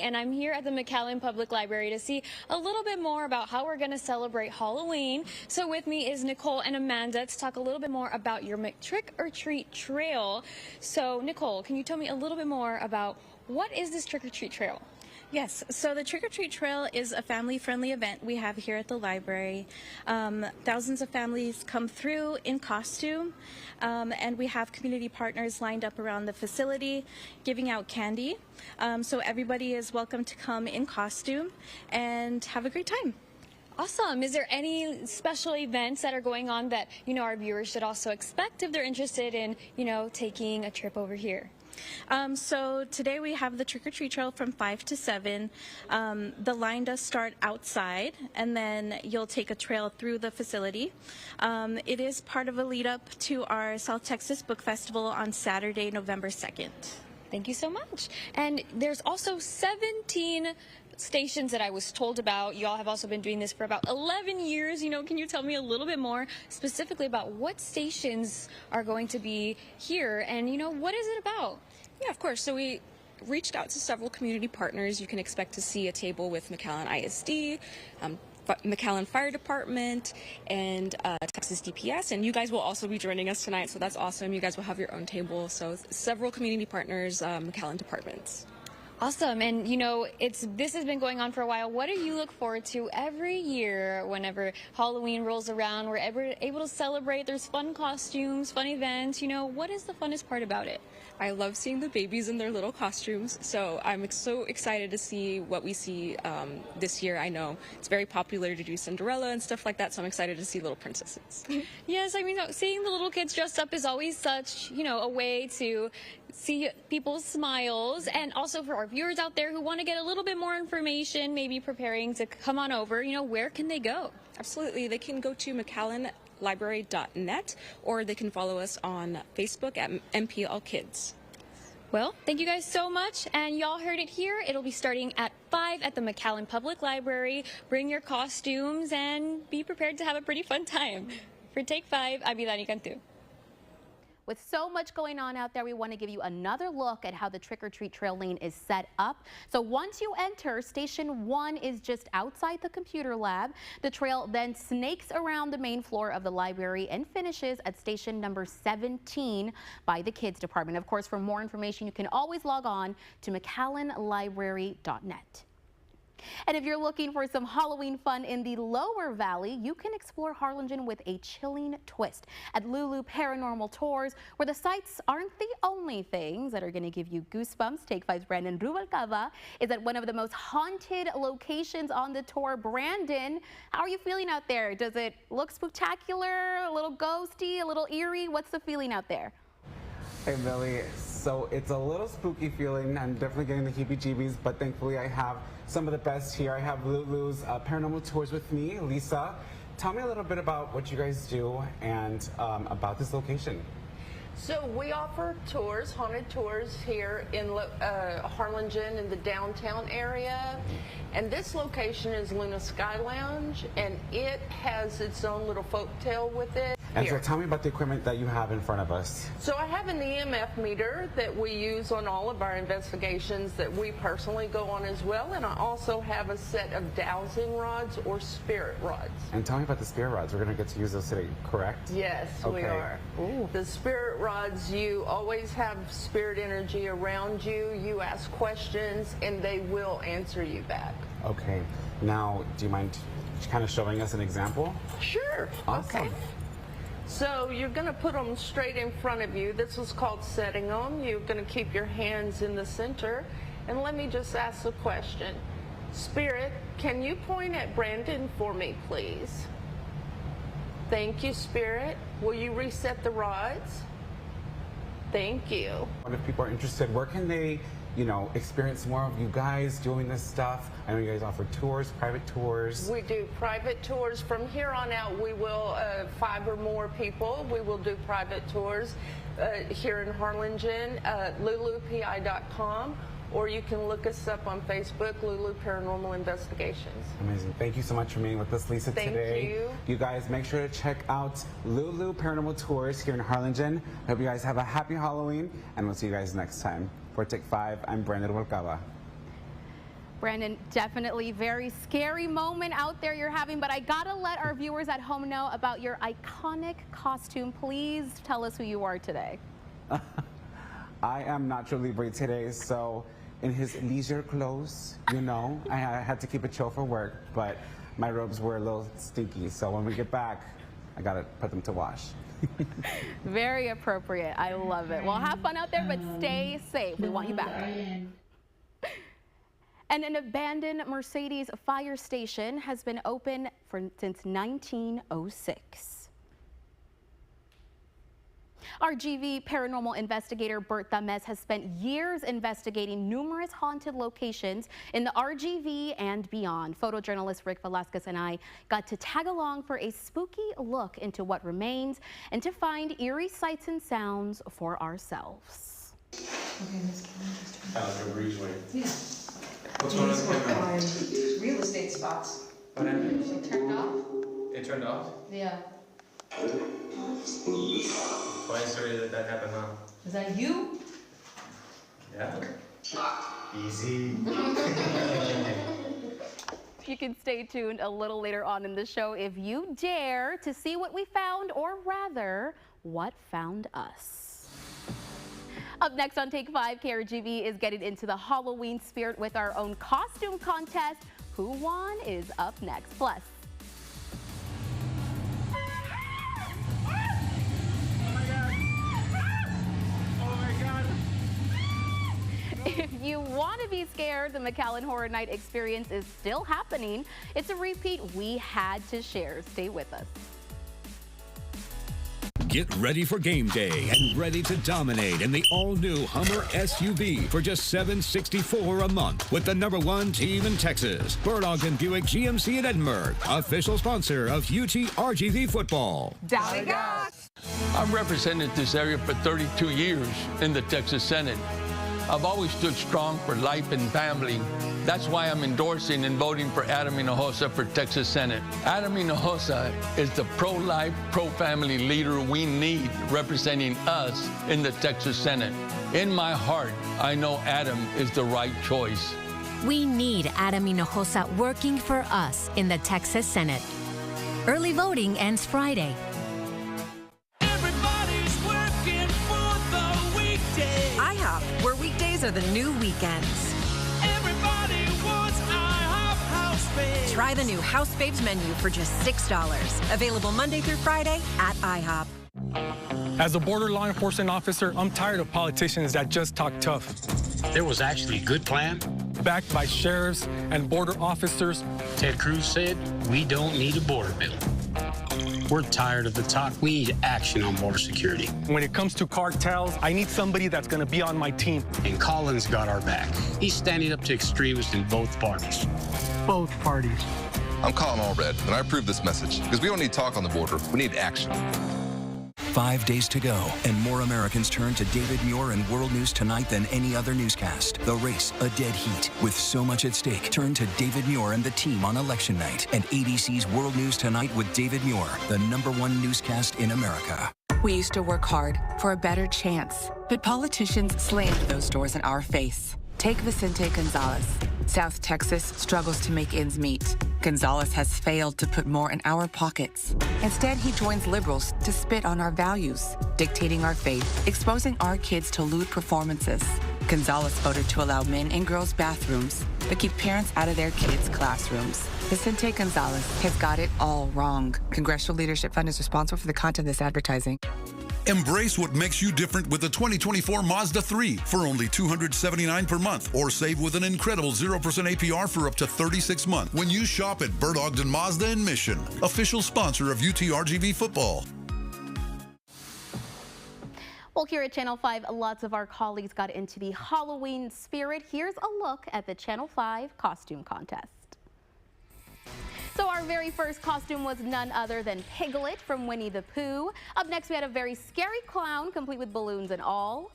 and I'm here at the McAllen Public Library to see a little bit more about how we're going to celebrate Halloween. So with me is Nicole and Amanda to talk a little bit more about your Trick or Treat Trail. So Nicole, can you tell me a little bit more about what is this Trick or Treat Trail? Yes, so the Trick or Treat Trail is a family-friendly event we have here at the library. Thousands of families come through in costume, and we have community partners lined up around the facility giving out candy. So everybody is welcome to come in costume and have a great time. Awesome. Is there any special events that are going on that, our viewers should also expect if they're interested in, taking a trip over here? So today we have the Trick or Treat Trail from 5 to 7. The line does start outside, and then you'll take a trail through the facility. It is part of a lead up to our South Texas Book Festival on Saturday, November 2nd. Thank you so much. And there's also 17 stations that I was told about. Y'all have also been doing this for about 11 years. Can you tell me a little bit more specifically about what stations are going to be here and, what is it about? Yeah, of course. So we reached out to several community partners. You can expect to see a table with McAllen ISD, McAllen Fire Department, and Texas DPS, and you guys will also be joining us tonight, so that's awesome. You guys will have your own table, so several community partners, McAllen departments. Awesome. And this has been going on for a while. What do you look forward to every year whenever Halloween rolls around? We're able to celebrate. There's fun costumes, fun events. What is the funnest part about it? I love seeing the babies in their little costumes, so I'm so excited to see what we see this year. I know it's very popular to do Cinderella and stuff like that, so I'm excited to see little princesses. Yes, seeing the little kids dressed up is always such, a way to see people's smiles, and also for our viewers out there who want to get a little bit more information, maybe preparing to come on over, where can they go? Absolutely. They can go to McAllenlibrary.net, or they can follow us on Facebook at MPL Kids. Well, thank you guys so much, and y'all heard it here. It'll be starting at 5 at the McAllen Public Library. Bring your costumes and be prepared to have a pretty fun time. For Take 5, I'm Ilani Cantu. With so much going on out there, we want to give you another look at how the Trick or Treat Trail lane is set up. So once you enter, Station 1 is just outside the computer lab. The trail then snakes around the main floor of the library and finishes at station number 17 by the kids department. Of course, for more information, you can always log on to McAllenlibrary.net. And if you're looking for some Halloween fun in the Lower Valley, you can explore Harlingen with a chilling twist at Lulu Paranormal Tours, where the sights aren't the only things that are going to give you goosebumps. Take 5's Brandon Rubalcaba is at one of the most haunted locations on the tour. Brandon, how are you feeling out there? Does it look spectacular, a little ghosty, a little eerie? What's the feeling out there? Hey, Millie. So it's a little spooky feeling. I'm definitely getting the heebie-jeebies, but thankfully I have some of the best here. I have Lulu's Paranormal Tours with me, Lisa. Tell me a little bit about what you guys do and about this location. So we offer tours, haunted tours here in Harlingen in the downtown area. And this location is Luna Sky Lounge, and it has its own little folk tale with it. And so tell me about the equipment that you have in front of us. So I have an EMF meter that we use on all of our investigations that we personally go on as well. And I also have a set of dowsing rods or spirit rods. And tell me about the spirit rods. We're going to get to use those today, correct? Yes, we are. Ooh. The spirit rods, you always have spirit energy around you. You ask questions and they will answer you back. Okay. Now, do you mind kind of showing us an example? Sure. Awesome. Okay. So you're going to put them straight in front of you. This is called setting them. You're going to keep your hands in the center. And let me just ask a question. Spirit, can you point at Brandon for me, please? Thank you, Spirit. Will you reset the rods? Thank you. If people are interested, where can they, experience more of you guys doing this stuff? I know you guys offer tours, private tours. We do private tours. From here on out, we will, 5 or more people, we will do private tours here in Harlingen, lulupi.com, or you can look us up on Facebook, Lulu Paranormal Investigations. Amazing. Thank you so much for being with us, Lisa, today. Thank you. You guys, make sure to check out Lulu Paranormal Tours here in Harlingen. I hope you guys have a happy Halloween, and we'll see you guys next time. For Take 5, I'm Brandon Rubalcaba. Brandon, definitely very scary moment out there you're having, but I gotta let our viewers at home know about your iconic costume. Please tell us who you are today. I am Nacho Libre today, so in his leisure clothes, you know, I had to keep it chill for work, but my robes were a little stinky, so when we get back, I gotta put them to wash. Very appropriate. I love it. Well, have fun out there, but stay safe. We want you back. And an abandoned Mercedes fire station has been open since 1906. RGV paranormal investigator Bert Thames has spent years investigating numerous haunted locations in the RGV and beyond. Photojournalist Rick Velasquez and I got to tag along for a spooky look into what remains and to find eerie sights and sounds for ourselves. Okay, Miss Kelly, just turn How's the breezeway? Yeah. What's going on These with were the camera? on real estate spots. What happened? She turned off? It turned off? Yeah. Twice already that happened now. Is that you? Yeah. Easy. You can stay tuned a little later on in the show if you dare to see what we found, or rather, what found us. Up next on Take 5, KRGV is getting into the Halloween spirit with our own costume contest. Who won is up next. Plus, if you want to be scared, the McAllen Horror Night experience is still happening. It's a repeat we had to share. Stay with us. Get ready for game day and ready to dominate in the all-new Hummer SUV for just $764 a month with the #1 team in Texas. Bertogden Buick GMC in Edinburgh, official sponsor of UT-RGV football. I've represented this area for 32 years in the Texas Senate. I've always stood strong for life and family. That's why I'm endorsing and voting for Adam Hinojosa for Texas Senate. Adam Hinojosa is the pro-life, pro-family leader we need representing us in the Texas Senate. In my heart, I know Adam is the right choice. We need Adam Hinojosa working for us in the Texas Senate. Early voting ends Friday. Everybody's working for the weekday. IHOP, where weekdays are the new weekends. Everybody wants IHOP House Babes. Try the new House Babes menu for just $6. Available Monday through Friday at IHOP. As a border law enforcement officer, I'm tired of politicians that just talk tough. There was actually a good plan. Backed by sheriffs and border officers. Ted Cruz said, we don't need a border bill. We're tired of the talk. We need action on border security. When it comes to cartels, I need somebody that's going to be on my team. And Colin's got our back. He's standing up to extremists in both parties. Both parties. I'm Colin Allred, and I approve this message because we don't need talk on the border. We need action. 5 days to go, and more Americans turn to David Muir and World News Tonight than any other newscast. The race, a dead heat. With so much at stake, turn to David Muir and the team on election night. And ABC's World News Tonight with David Muir, the #1 newscast in America. We used to work hard for a better chance, but politicians slammed those doors in our face. Take Vicente Gonzalez. South Texas struggles to make ends meet. Gonzalez has failed to put more in our pockets. Instead, he joins liberals to spit on our values, dictating our faith, exposing our kids to lewd performances. Gonzalez voted to allow men in girls' bathrooms, but keep parents out of their kids' classrooms. Vicente Gonzalez has got it all wrong. Congressional Leadership Fund is responsible for the content of this advertising. Embrace what makes you different with the 2024 Mazda 3 for only $279 per month, or save with an incredible 0% APR for up to 36 months when you shop at Bert Ogden Mazda in Mission, official sponsor of UT-RGV football. Well, here at Channel 5, lots of our colleagues got into the Halloween spirit. Here's a look at the Channel 5 costume contest. So our very first costume was none other than Piglet from Winnie the Pooh. Up next, we had a very scary clown, complete with balloons and all.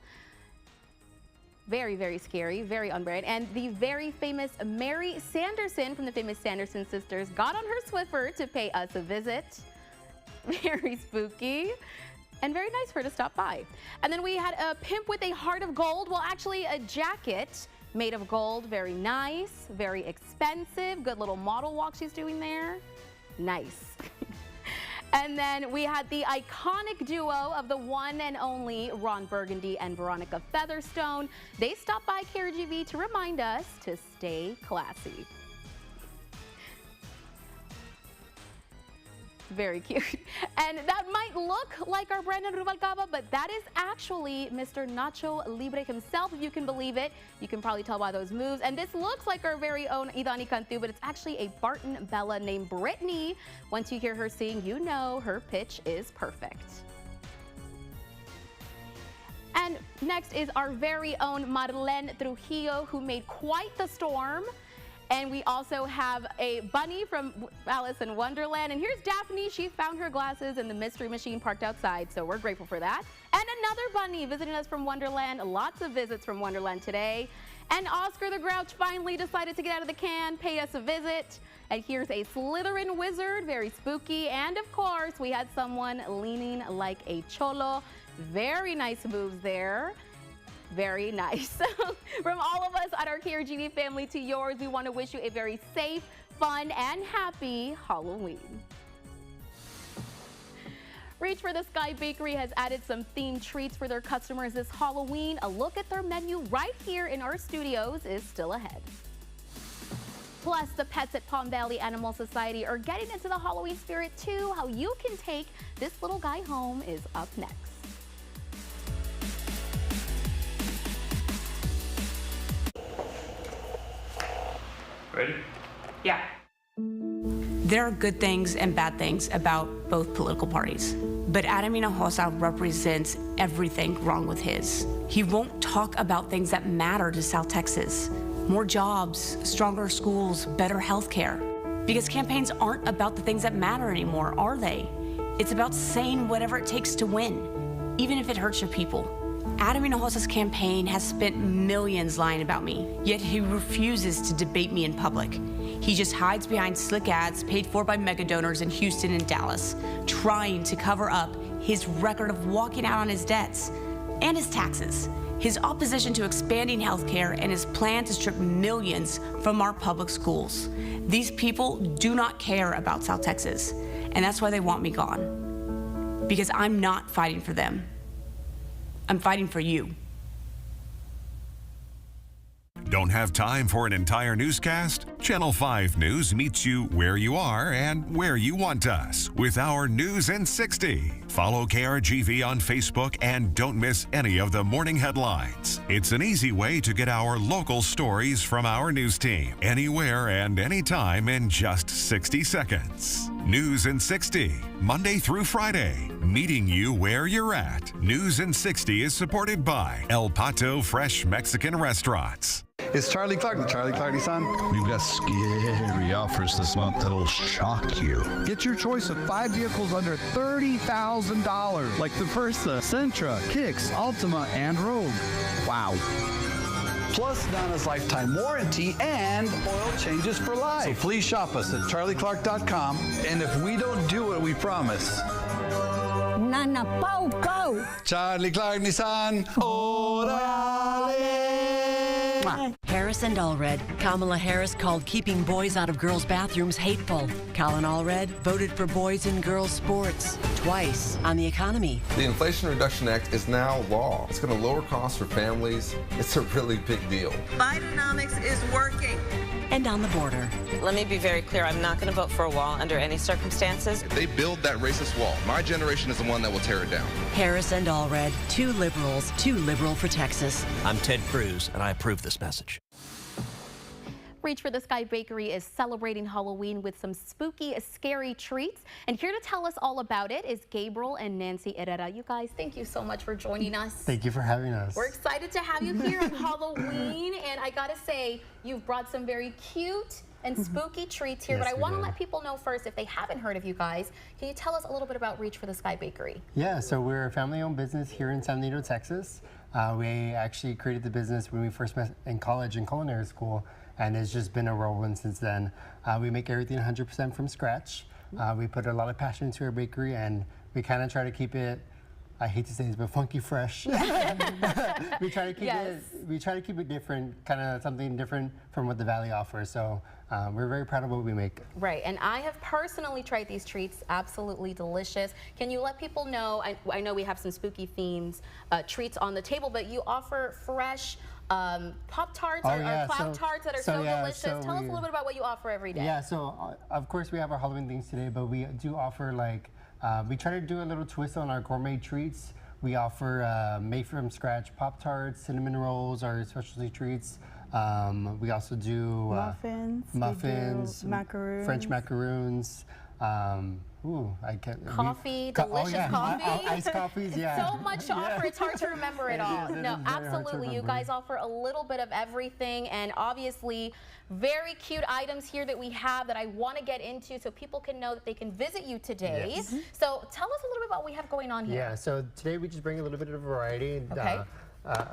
Very, very scary, very unbranded. And the very famous Mary Sanderson from the famous Sanderson sisters got on her Swiffer to pay us a visit. Very spooky. And very nice for her to stop by. And then we had a pimp with a heart of gold, well, actually a jacket made of gold. Very nice, very expensive. Good little model walk she's doing there. Nice. And then we had the iconic duo of the one and only Ron Burgundy and Veronica Featherstone. They stopped by KRGV to remind us to stay classy. Very cute. And that might look like our Brandon Rubalcaba, but that is actually Mr. Nacho Libre himself, if you can believe it. You can probably tell by those moves. And this looks like our very own Idani Cantu, but it's actually a Barton Bella named Brittany. Once you hear her sing, you know her pitch is perfect. And next is our very own Marlene Trujillo, who made quite the storm. And we also have a bunny from Alice in Wonderland. And here's Daphne. She found her glasses in the mystery machine parked outside, so we're grateful for that. And another bunny visiting us from Wonderland. Lots of visits from Wonderland today. And Oscar the Grouch finally decided to get out of the can, pay us a visit. And here's a Slytherin wizard, very spooky. And of course, we had someone leaning like a cholo. Very nice moves there. Very nice. From all of us at our KRGV family to yours, we want to wish you a very safe, fun, and happy Halloween. Reach for the Sky Bakery has added some themed treats for their customers this Halloween. A look at their menu right here in our studios is still ahead. Plus, the pets at Palm Valley Animal Society are getting into the Halloween spirit too. How you can take this little guy home is up next. Ready? Yeah. There are good things and bad things about both political parties, but Adam Hinojosa represents everything wrong with his. He won't talk about things that matter to South Texas. More jobs, stronger schools, better health care. Because campaigns aren't about the things that matter anymore, are they? It's about saying whatever it takes to win, even if it hurts your people. Adam Hinojosa's campaign has spent millions lying about me, yet he refuses to debate me in public. He just hides behind slick ads paid for by mega donors in Houston and Dallas, trying to cover up his record of walking out on his debts and his taxes, his opposition to expanding health care, and his plan to strip millions from our public schools. These people do not care about South Texas, and that's why they want me gone. Because I'm not fighting for them. I'm fighting for you. Don't have time for an entire newscast? Channel 5 News meets you where you are and where you want us with our News in 60. Follow KRGV on Facebook and don't miss any of the morning headlines. It's an easy way to get our local stories from our news team anywhere and anytime in just 60 seconds. News in 60, Monday through Friday, meeting you where you're at. News in 60 is supported by El Pato Fresh Mexican Restaurants. It's Charlie Clark, the Charlie Clark Nissan. We've got scary offers this month that'll shock you. Get your choice of 5 vehicles under $30,000, like the Versa, Sentra, Kicks, Altima, and Rogue. Wow. Plus Donna's lifetime warranty and oil changes for life. So please shop us at charlieclark.com. And if we don't do it, we promise. Nana Pau Pau. Charlie Clark Nissan. Orale. Harris and Allred. Kamala Harris called keeping boys out of girls' bathrooms hateful. Colin Allred voted for boys in girls' sports twice on the economy. The Inflation Reduction Act is now law. It's going to lower costs for families. It's a really big deal. Bidenomics is working. And on the border. Let me be very clear. I'm not going to vote for a wall under any circumstances. If they build that racist wall, my generation is the one that will tear it down. Harris and Allred. Two liberals, too liberal for Texas. I'm Ted Cruz, and I approve this message. Reach for the Sky Bakery is celebrating Halloween with some spooky, scary treats. And here to tell us all about it is Gabriel and Nancy Herrera. You guys, thank you so much for joining us. Thank you for having us. We're excited to have you here on Halloween. And I gotta say, you've brought some very cute and spooky treats here. Yes, but I want to let people know first, if they haven't heard of you guys, can you tell us a little bit about Reach for the Sky Bakery? Yeah, so we're a family-owned business here in San Benito, Texas. We actually created the business when we first met in college in culinary school, and it's just been a whirlwind since then. We make everything 100% from scratch. We put a lot of passion into our bakery, and we kind of try to keep it I hate to say this, but funky fresh. we try to keep it different, kind of something different from what the Valley offers. So we're very proud of what we make. Right, and I have personally tried these treats, absolutely delicious. Can you let people know, I know we have some spooky themes treats on the table, but you offer fresh Pop-Tarts or Cloud-Tarts that are so delicious. Tell us a little bit about what you offer every day. Yeah, so of course we have our Halloween things today, but we do offer like, we try to do a little twist on our gourmet treats. We offer made from scratch Pop-Tarts, cinnamon rolls, our specialty treats. We also do muffins, macaroons. French macaroons. I can't. Coffee, delicious coffee. Iced coffees, yeah. So much to offer, it's hard to remember it all. No, absolutely. You guys offer a little bit of everything, and obviously very cute items here that we have that I want to get into so people can know that they can visit you today. Yes. So tell us a little bit about what we have going on here. Yeah, so today we just bring a little bit of variety. Okay.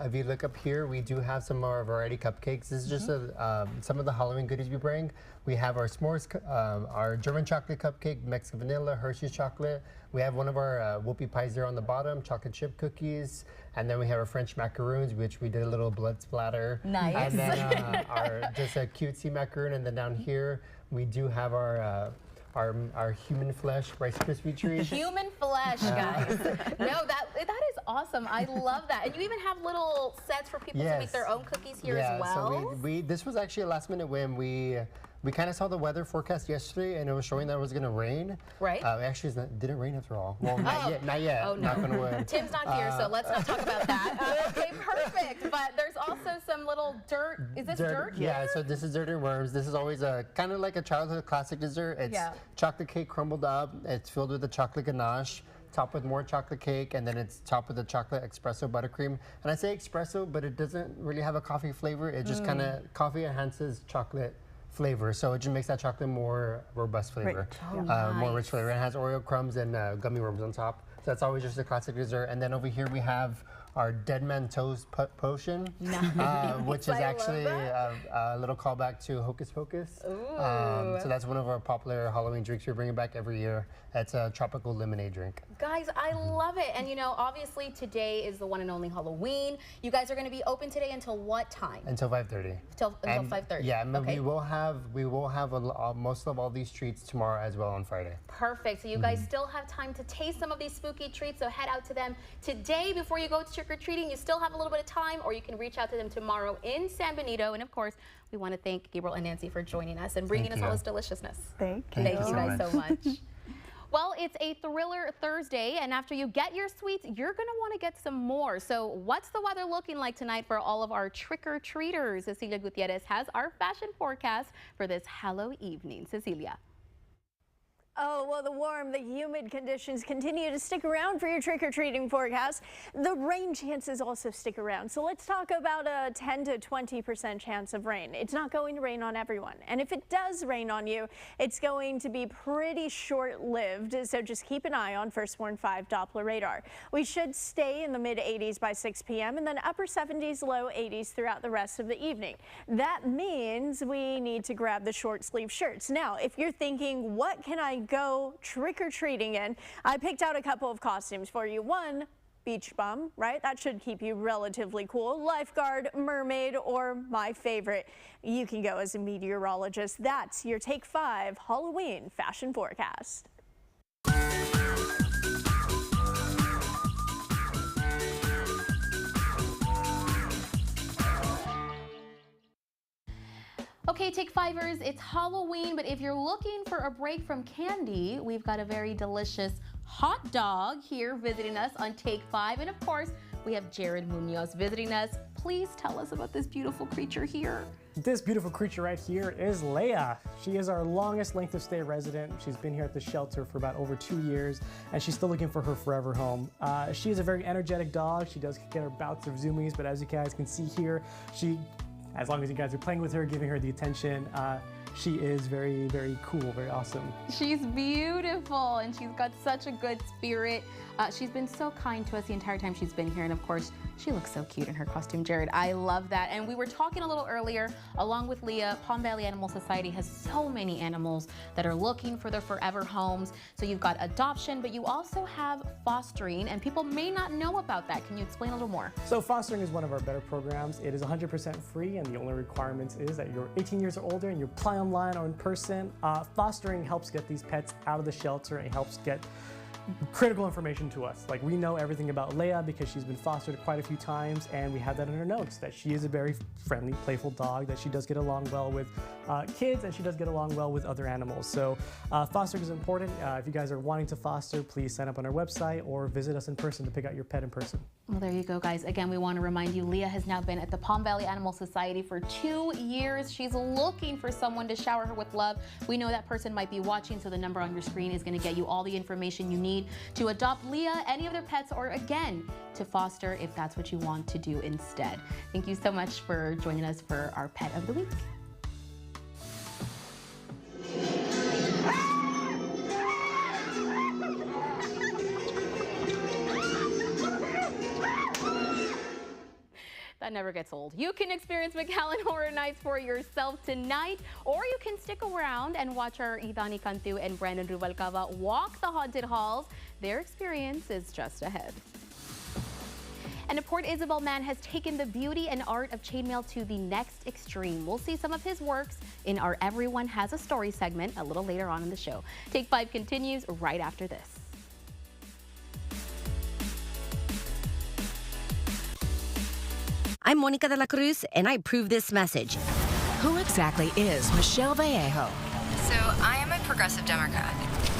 If you look up here, we do have some of our variety cupcakes. This is just some of the Halloween goodies we bring. We have our s'mores, our German chocolate cupcake, Mexican vanilla, Hershey's chocolate. We have one of our whoopie pies there on the bottom, chocolate chip cookies. And then we have our French macaroons, which we did a little blood splatter. Nice. And then just a cutesy macaroon. And then down here, we do have our human flesh Rice Krispie treat. Human flesh, guys. No, that is awesome. I love that. And you even have little sets for people to make their own cookies here as well. So this was actually a last minute win. We kind of saw the weather forecast yesterday, and it was showing that it was going to rain. Right. Actually, it didn't rain after all. Well, not yet. Oh, no. Knock on wood. Tim's not here, so let's not talk about that. Okay, perfect. But there's also some little dirt. Is this dirt? Yeah, so this is dirt and worms. This is always a kind of like a childhood classic dessert. It's chocolate cake crumbled up. It's filled with the chocolate ganache, topped with more chocolate cake, and then it's topped with the chocolate espresso buttercream. And I say espresso, but it doesn't really have a coffee flavor. It just kind of, coffee enhances chocolate flavor, so it just makes that chocolate more robust flavor, more rich flavor. It has Oreo crumbs and gummy worms on top. So that's always just a classic dessert. And then over here we have our Dead Man Toast Potion, which is actually a little callback to Hocus Pocus. So that's one of our popular Halloween drinks we're bringing back every year. It's a tropical lemonade drink. Guys, I love it. And you know, obviously today is the one and only Halloween. You guys are going to be open today until what time? Until 5:30. Until 5:30. Yeah, and we will have most of all these treats tomorrow as well on Friday. Perfect. So you guys still have time to taste some of these spooky treats. So head out to them today before you go to trick-or-treating. You still have a little bit of time, or you can reach out to them tomorrow in San Benito. And of course, we want to thank Gabriel and Nancy for joining us and bringing us all this deliciousness. Thank you. Thank you guys so much. Well, it's a Thriller Thursday, and after you get your sweets, you're going to want to get some more. So what's the weather looking like tonight for all of our trick-or-treaters? Cecilia Gutierrez has our fashion forecast for this Halloween evening. Cecilia. Oh, well, the warm, the humid conditions continue to stick around for your trick-or-treating forecast. The rain chances also stick around. So let's talk about a 10 to 20% chance of rain. It's not going to rain on everyone. And if it does rain on you, it's going to be pretty short-lived. So just keep an eye on First Warn 5 Doppler radar. We should stay in the mid-80s by 6 p.m. and then upper 70s, low 80s throughout the rest of the evening. That means we need to grab the short-sleeve shirts. Now, if you're thinking, what can I go trick-or-treating in? I picked out a couple of costumes for you. One, beach bum, right? That should keep you relatively cool. Lifeguard, mermaid, or my favorite, you can go as a meteorologist. That's your Take 5 Halloween fashion forecast. Okay, Take 5ers, it's Halloween, but if you're looking for a break from candy, we've got a very delicious hot dog here visiting us on Take 5. And of course, we have Jared Munoz visiting us. Please tell us about this beautiful creature here. This beautiful creature right here is Leia. She is our longest length of stay resident. She's been here at the shelter for about over 2 years, and she's still looking for her forever home. She is a very energetic dog. She does get her bouts of zoomies, but as you guys can see here, as long as you guys are playing with her, giving her the attention, she is very, very cool, very awesome. She's beautiful, and she's got such a good spirit. She's been so kind to us the entire time she's been here, and of course, She looks so cute in her costume, Jared. I love that. And we were talking a little earlier, along with Leah, Palm Valley Animal Society has so many animals that are looking for their forever homes. So you've got adoption, but you also have fostering, and people may not know about that. Can you explain a little more? So fostering is one of our better programs. It is 100% free, and the only requirement is that you're 18 years or older and you apply online or in person. Fostering helps get these pets out of the shelter. It helps get critical information to us. Like, we know everything about Leia because she's been fostered quite a few times, and we have that in her notes, that she is a very friendly, playful dog, that she does get along well with kids, and she does get along well with other animals. So fostering is important. If you guys are wanting to foster, please sign up on our website or visit us in person to pick out your pet in person. Well, there you go, guys. Again, we want to remind you, Leah has now been at the Palm Valley Animal Society for 2 years. She's looking for someone to shower her with love. We know that person might be watching, so the number on your screen is going to get you all the information you need to adopt Leah, any of their pets, or again, to foster if that's what you want to do instead. Thank you so much for joining us for our Pet of the Week. That never gets old. You can experience McAllen Horror Nights for yourself tonight, or you can stick around and watch our Idani Cantu and Brandon Rubalcaba walk the haunted halls. Their experience is just ahead. And a Port Isabel man has taken the beauty and art of chainmail to the next extreme. We'll see some of his works in our Everyone Has a Story segment a little later on in the show. Take 5 continues right after this. I'm Monica de la Cruz, and I approve this message. Who exactly is Michelle Vallejo? So I am a progressive Democrat.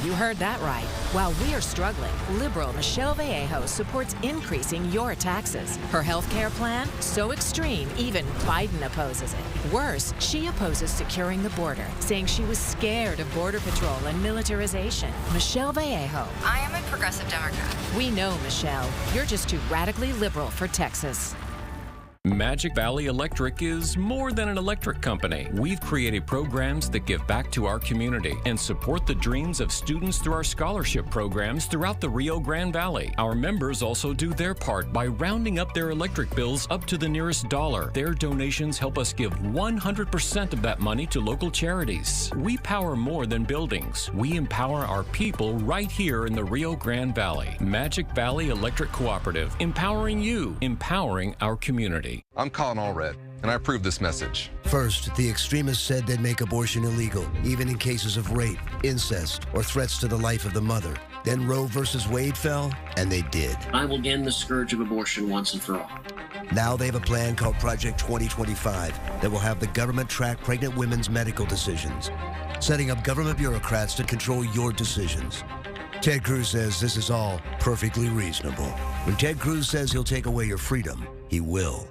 You heard that right. While we are struggling, liberal Michelle Vallejo supports increasing your taxes. Her health care plan? So extreme, even Biden opposes it. Worse, she opposes securing the border, saying she was scared of Border Patrol and militarization. Michelle Vallejo. I am a progressive Democrat. We know, Michelle. You're just too radically liberal for Texas. Magic Valley Electric is more than an electric company. We've created programs that give back to our community and support the dreams of students through our scholarship programs throughout the Rio Grande Valley. Our members also do their part by rounding up their electric bills up to the nearest dollar. Their donations help us give 100% of that money to local charities. We power more than buildings. We empower our people right here in the Rio Grande Valley. Magic Valley Electric Cooperative, empowering you, empowering our community. I'm Colin Allred, and I approve this message. First, the extremists said they'd make abortion illegal, even in cases of rape, incest, or threats to the life of the mother. Then Roe versus Wade fell, and they did. I will end the scourge of abortion once and for all. Now they have a plan called Project 2025 that will have the government track pregnant women's medical decisions, setting up government bureaucrats to control your decisions. Ted Cruz says this is all perfectly reasonable. When Ted Cruz says he'll take away your freedom, he will.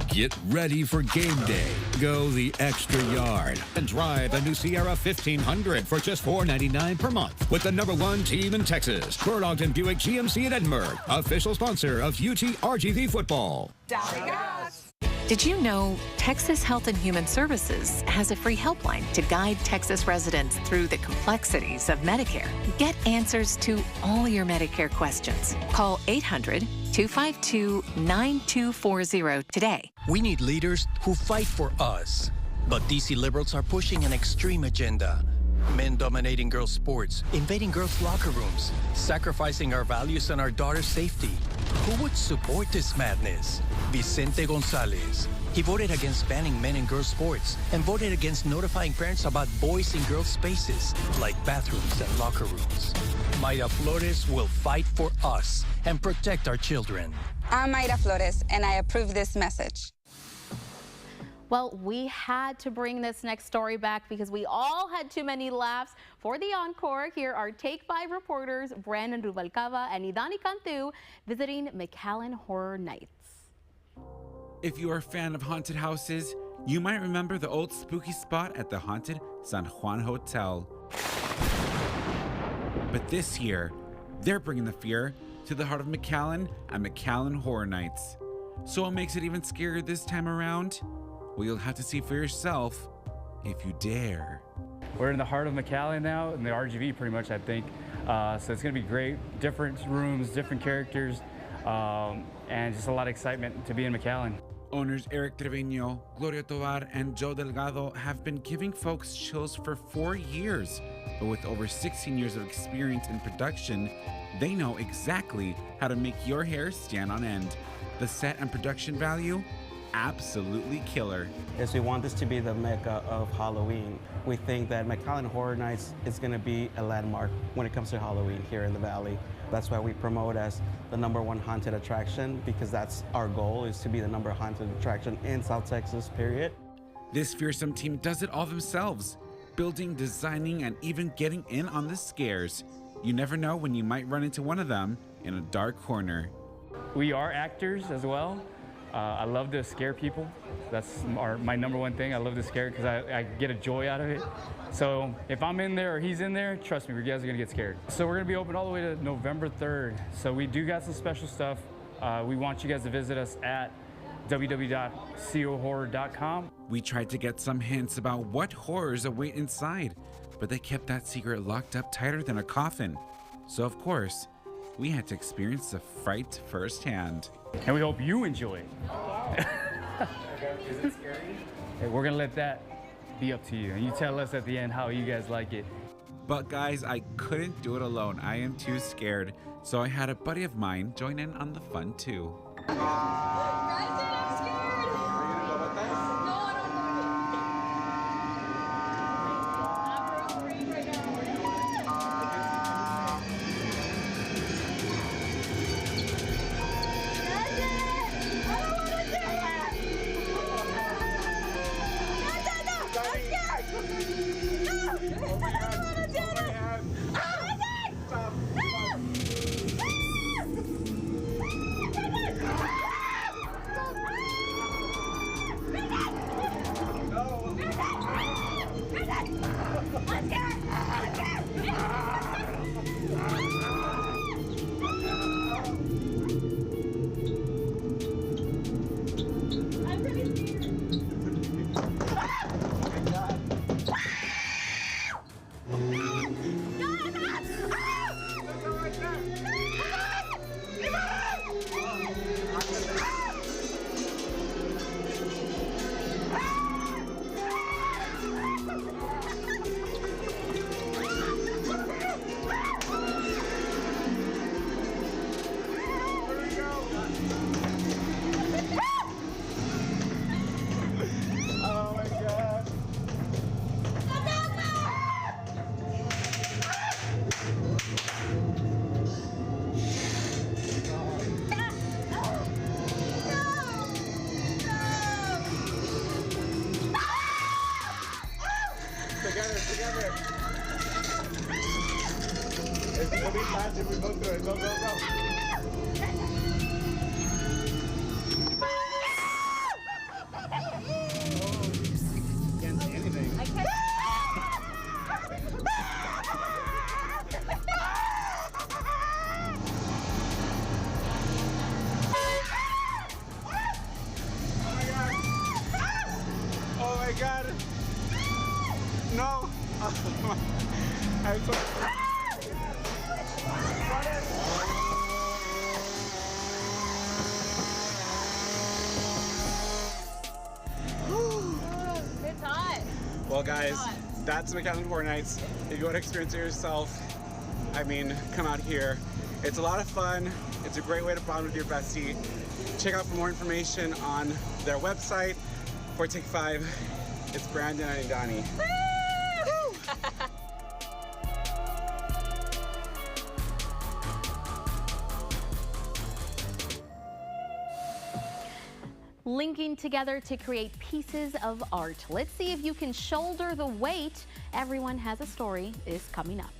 Get ready for game day. Go the extra yard and drive the new Sierra 1500 for just $4.99 per month with the #1 team in Texas, Burlington Buick GMC in Edinburgh, official sponsor of UT RGV football. Did you know Texas Health and Human Services has a free helpline to guide Texas residents through the complexities of Medicare? Get answers to all your Medicare questions. Call 800-252-9240 today. We need leaders who fight for us. But DC liberals are pushing an extreme agenda. Men dominating girls' sports, invading girls' locker rooms, sacrificing our values and our daughters' safety. Who would support this madness? Vicente Gonzalez. He voted against banning men in girls' sports and voted against notifying parents about boys in girls' spaces, like bathrooms and locker rooms. Mayra Flores will fight for us and protect our children. I'm Mayra Flores, and I approve this message. Well, we had to bring this next story back because we all had too many laughs. For the encore, here are Take 5 reporters Brandon Rubalcaba and Idani Cantu visiting McAllen Horror Nights. If you are a fan of haunted houses, you might remember the old spooky spot at the haunted San Juan Hotel. But this year, they're bringing the fear to the heart of McAllen at McAllen Horror Nights. So what makes it even scarier this time around? Well, you'll have to see for yourself if you dare. We're in the heart of McAllen now, in the RGV pretty much, I think. So it's gonna be great. Different rooms, different characters. and just a lot of excitement to be in McAllen. Owners Eric Trevino, Gloria Tovar, and Joe Delgado have been giving folks chills for 4 years. But with over 16 years of experience in production, they know exactly how to make your hair stand on end. The set and production value? Absolutely killer. Yes, we want this to be the mecca of Halloween. We think that McAllen Horror Nights is going to be a landmark when it comes to Halloween here in the Valley. That's why we promote as the #1 haunted attraction, because that's our goal, is to be the #1 haunted attraction in South Texas, period. This fearsome team does it all themselves, building, designing, and even getting in on the scares. You never know when you might run into one of them in a dark corner. We are actors as well. I love to scare people. That's my #1 thing. I love to scare because I get a joy out of it. So if I'm in there or he's in there, trust me, you guys are gonna get scared. So we're gonna be open all the way to November 3rd. So we do got some special stuff. We want you guys to visit us at www.cohorror.com. We tried to get some hints about what horrors await inside, but they kept that secret locked up tighter than a coffin. So of course, we had to experience the fright firsthand. And we hope you enjoy it. Is it scary? Hey, we're gonna let that be up to you. And you tell us at the end how you guys like it. But guys, I couldn't do it alone. I am too scared. So I had a buddy of mine join in on the fun too. No! I'm so... It's hot. Well, guys, that's McAllen Horror Nights. If you want to experience it yourself, I mean, come out here. It's a lot of fun. It's a great way to bond with your bestie. Check out for more information on their website, for Take 5. It's Brandon and Donnie. Linking together to create pieces of art. Let's see if you can shoulder the weight. Everyone Has a Story is coming up.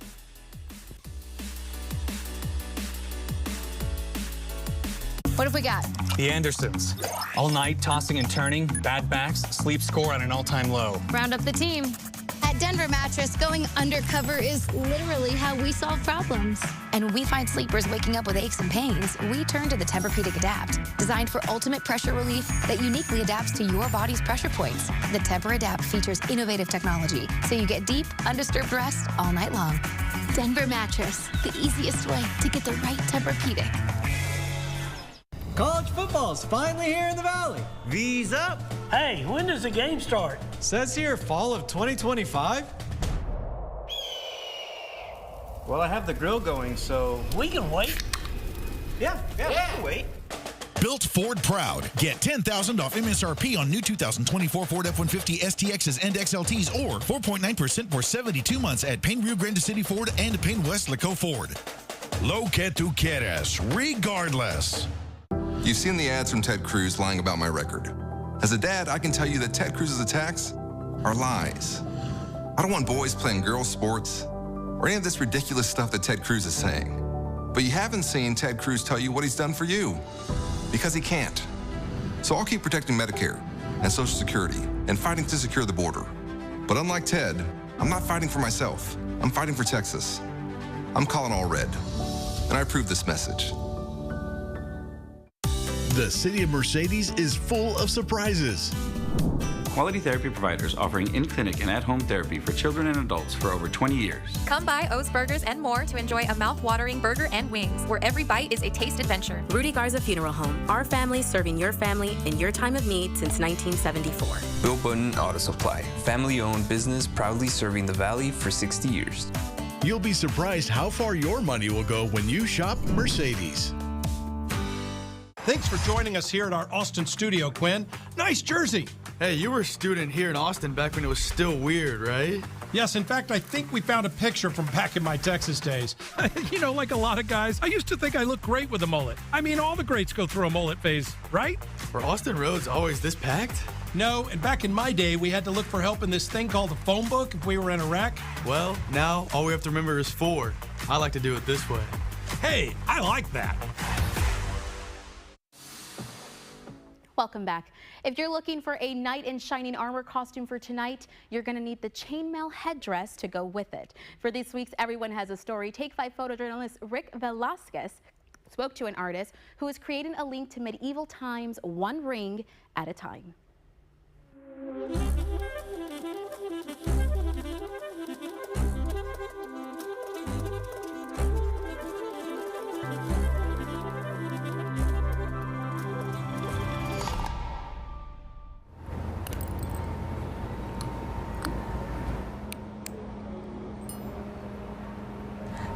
What have we got? The Andersons. All night, tossing and turning, bad backs, sleep score on an all-time low. Round up the team. At Denver Mattress, going undercover is literally how we solve problems. And when we find sleepers waking up with aches and pains, we turn to the Tempur-Pedic Adapt, designed for ultimate pressure relief that uniquely adapts to your body's pressure points. The Tempur-Adapt features innovative technology, so you get deep, undisturbed rest all night long. Denver Mattress, the easiest way to get the right Tempur-Pedic. College football's finally here in the Valley. V's up. Hey, when does the game start? Says here fall of 2025. Well, I have the grill going, so... We can wait. Yeah, we can wait. Built Ford proud. Get $10,000 off MSRP on new 2024 Ford F-150 STXs and XLTs or 4.9% for 72 months at Payne Rio Grande City Ford and Payne West Laco Ford. Lo que tu quieres, regardless. You've seen the ads from Ted Cruz lying about my record. As a dad, I can tell you that Ted Cruz's attacks are lies. I don't want boys playing girls' sports or any of this ridiculous stuff that Ted Cruz is saying. But you haven't seen Ted Cruz tell you what he's done for you, because he can't. So I'll keep protecting Medicare and Social Security and fighting to secure the border. But unlike Ted, I'm not fighting for myself. I'm fighting for Texas. I'm calling all red, and I approve this message. The city of Mercedes is full of surprises. Quality therapy providers offering in-clinic and at-home therapy for children and adults for over 20 years. Come by O's Burgers and More to enjoy a mouth-watering burger and wings, where every bite is a taste adventure. Rudy Garza Funeral Home. Our family serving your family in your time of need since 1974. Bill Button Auto Supply. Family-owned business proudly serving the Valley for 60 years. You'll be surprised how far your money will go when you shop Mercedes. Thanks for joining us here at our Austin studio, Quinn. Nice jersey. Hey, you were a student here in Austin back when it was still weird, right? Yes, in fact, I think we found a picture from back in my Texas days. You know, like a lot of guys, I used to think I looked great with a mullet. I mean, all the greats go through a mullet phase, right? Were Austin roads always this packed? No, and back in my day, we had to look for help in this thing called a phone book if we were in a wreck. Well, now all we have to remember is 4. I like to do it this way. Hey, I like that. Welcome back. If you're looking for a knight in shining armor costume for tonight, you're going to need the chainmail headdress to go with it. For this week's Everyone Has a Story, Take 5 photojournalist Rick Velasquez spoke to an artist who is creating a link to medieval times, one ring at a time.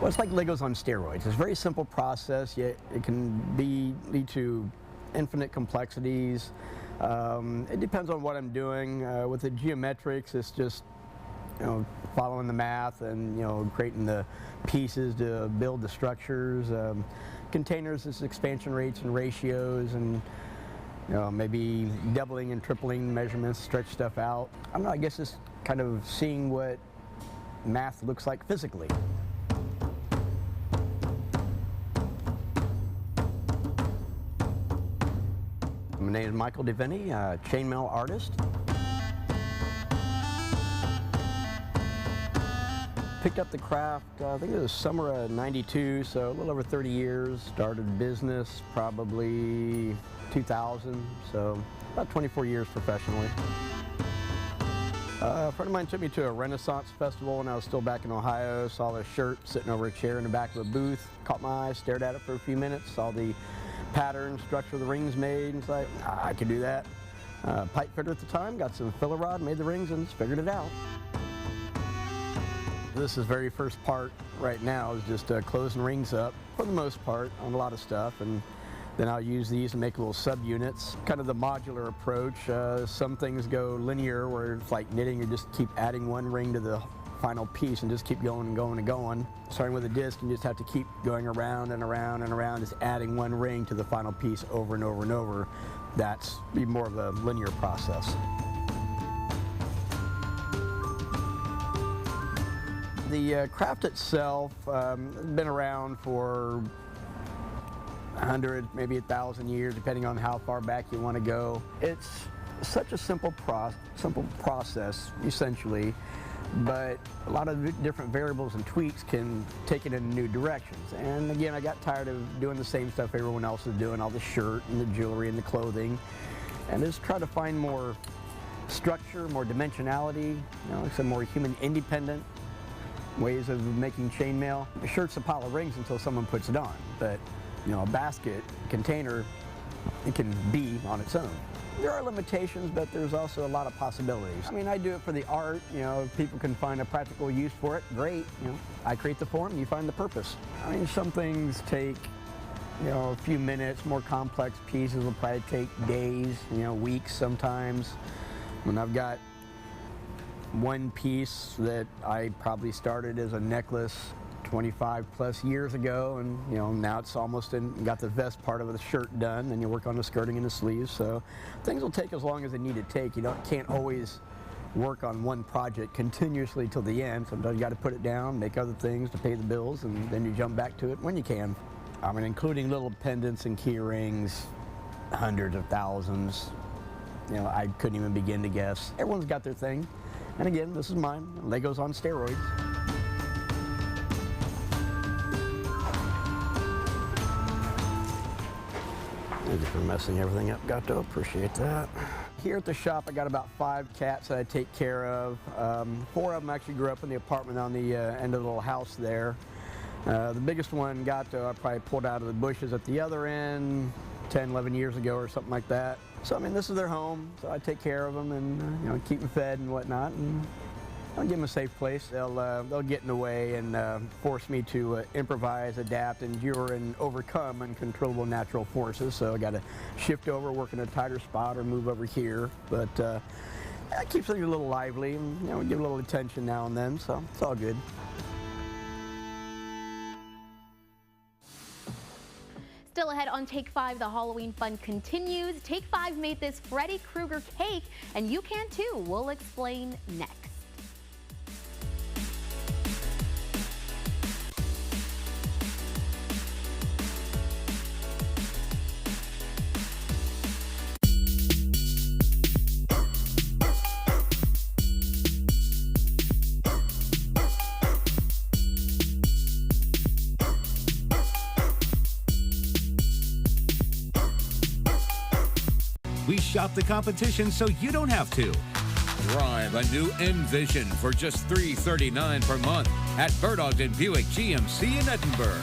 Well, it's like Legos on steroids. It's a very simple process, yet it can lead to infinite complexities. It depends on what I'm doing. With the geometrics, it's just, you know, following the math and, you know, creating the pieces to build the structures. Containers, it's expansion rates and ratios, and, you know, maybe doubling and tripling measurements, stretch stuff out. I don't know, I guess it's kind of seeing what math looks like physically. My name is Michael DeVinny, chainmail artist. Picked up the craft, I think it was summer of '92, so a little over 30 years. Started business probably 2000, so about 24 years professionally. A friend of mine took me to a Renaissance festival when I was still back in Ohio. Saw the shirt sitting over a chair in the back of a booth. Caught my eye, stared at it for a few minutes, saw the pattern, structure the rings made, and it's like, I could do that. Pipe fitter at the time, got some filler rod, made the rings, and just figured it out. This is very first part right now is just closing rings up for the most part on a lot of stuff, and then I'll use these to make little subunits. Kind of the modular approach. Some things go linear where it's like knitting, you just keep adding one ring to the final piece and just keep going and going and going. Starting with a disc, you just have to keep going around and around and around, just adding one ring to the final piece over and over and over. That's be more of a linear process. The craft itself has been around for 100, maybe 1,000 years, depending on how far back you want to go. It's such a simple process, essentially, but a lot of different variables and tweaks can take it in new directions. And again, I got tired of doing the same stuff everyone else is doing, all the shirt and the jewelry and the clothing, and just try to find more structure, more dimensionality, you know, some more human independent ways of making chainmail. A shirt's a pile of rings until someone puts it on, but you know, a basket, container, it can be on its own. There are limitations, but there's also a lot of possibilities. I mean, I do it for the art, you know, if people can find a practical use for it, great. You know, I create the form, you find the purpose. I mean, some things take, you know, a few minutes. More complex pieces will probably take days, you know, weeks sometimes. When I've got one piece that I probably started as a necklace 25 plus years ago, and you know, now it's almost got the vest part of the shirt done, and you work on the skirting and the sleeves, so things will take as long as they need to take. You can't always work on one project continuously till the end. Sometimes you got to put it down, make other things to pay the bills, and then you jump back to it when you can. I mean, including little pendants and key rings, hundreds of thousands. You know, I couldn't even begin to guess. Everyone's got their thing. And again, this is mine, Legos on steroids. Thank you for messing everything up, Gato. Appreciate that. Here at the shop, I got about 5 cats that I take care of. 4 of them actually grew up in the apartment on the end of the little house there. The biggest one, Gato, I probably pulled out of the bushes at the other end 10, 11 years ago or something like that. So, I mean, this is their home, so I take care of them and, you know, keep them fed and whatnot. And I'll give them a safe place. They'll get in the way and force me to improvise, adapt, endure, and overcome uncontrollable natural forces. So I got to shift over, work in a tighter spot, or move over here. But it keeps things a little lively, and you know, we give a little attention now and then. So it's all good. Still ahead on Take 5, the Halloween fun continues. Take 5 made this Freddy Krueger cake, and you can too. We'll explain next. We shop the competition so you don't have to. Drive a new Envision for just $339 per month at Bird Ogden Buick GMC in Edinburgh.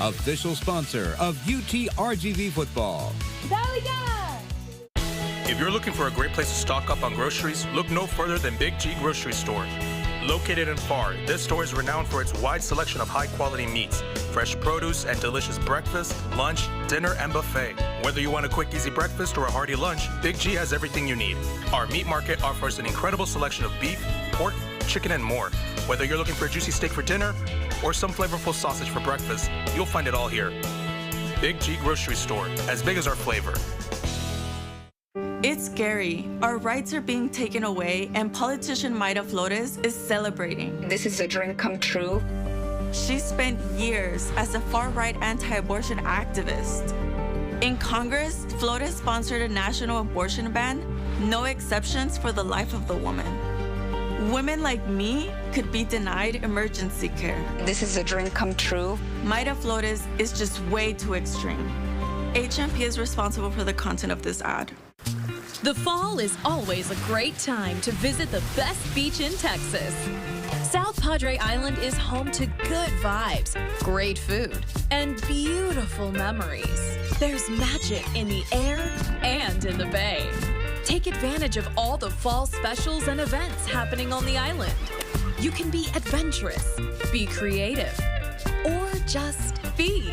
Official sponsor of UT RGV football. Valley Gas! If you're looking for a great place to stock up on groceries, look no further than Big G Grocery Store. Located in Pharr, this store is renowned for its wide selection of high-quality meats, fresh produce, and delicious breakfast, lunch, dinner, and buffet. Whether you want a quick, easy breakfast or a hearty lunch, Big G has everything you need. Our meat market offers an incredible selection of beef, pork, chicken, and more. Whether you're looking for a juicy steak for dinner or some flavorful sausage for breakfast, you'll find it all here. Big G Grocery Store, as big as our flavor. It's scary. Our rights are being taken away, and politician Mayra Flores is celebrating. This is a dream come true. She spent years as a far-right anti-abortion activist. In Congress, Flores sponsored a national abortion ban, no exceptions for the life of the woman. Women like me could be denied emergency care. This is a dream come true. Mayra Flores is just way too extreme. HMP is responsible for the content of this ad. The fall is always a great time to visit the best beach in Texas. South Padre Island is home to good vibes, great food, and beautiful memories. There's magic in the air and in the bay. Take advantage of all the fall specials and events happening on the island. You can be adventurous, be creative, or just be.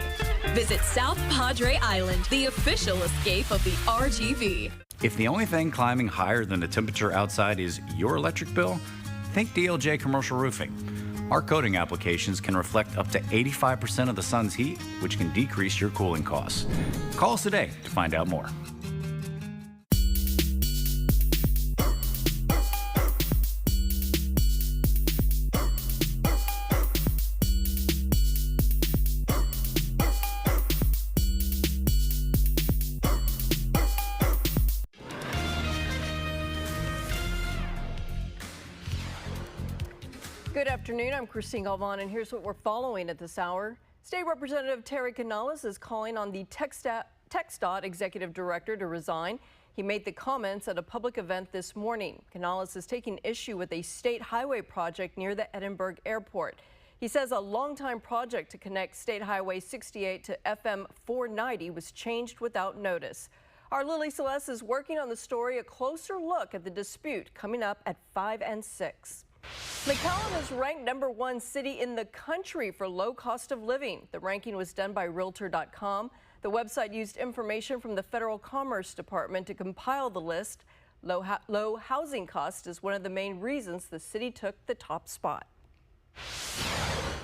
Visit South Padre Island, the official escape of the RGV. If the only thing climbing higher than the temperature outside is your electric bill, think DLJ Commercial Roofing. Our coating applications can reflect up to 85% of the sun's heat, which can decrease your cooling costs. Call us today to find out more. Good afternoon, I'm Christine Galvan, and here's what we're following at this hour. State Representative Terry Canales is calling on the TxDOT Executive Director to resign. He made the comments at a public event this morning. Canales is taking issue with a state highway project near the Edinburgh Airport. He says a longtime project to connect State Highway 68 to FM 490 was changed without notice. Our Lily Celeste is working on the story, a closer look at the dispute, coming up at 5 and 6. McAllen is ranked #1 city in the country for low cost of living. The ranking was done by Realtor.com. The website used information from the Federal Commerce Department to compile the list. Low housing cost is one of the main reasons the city took the top spot.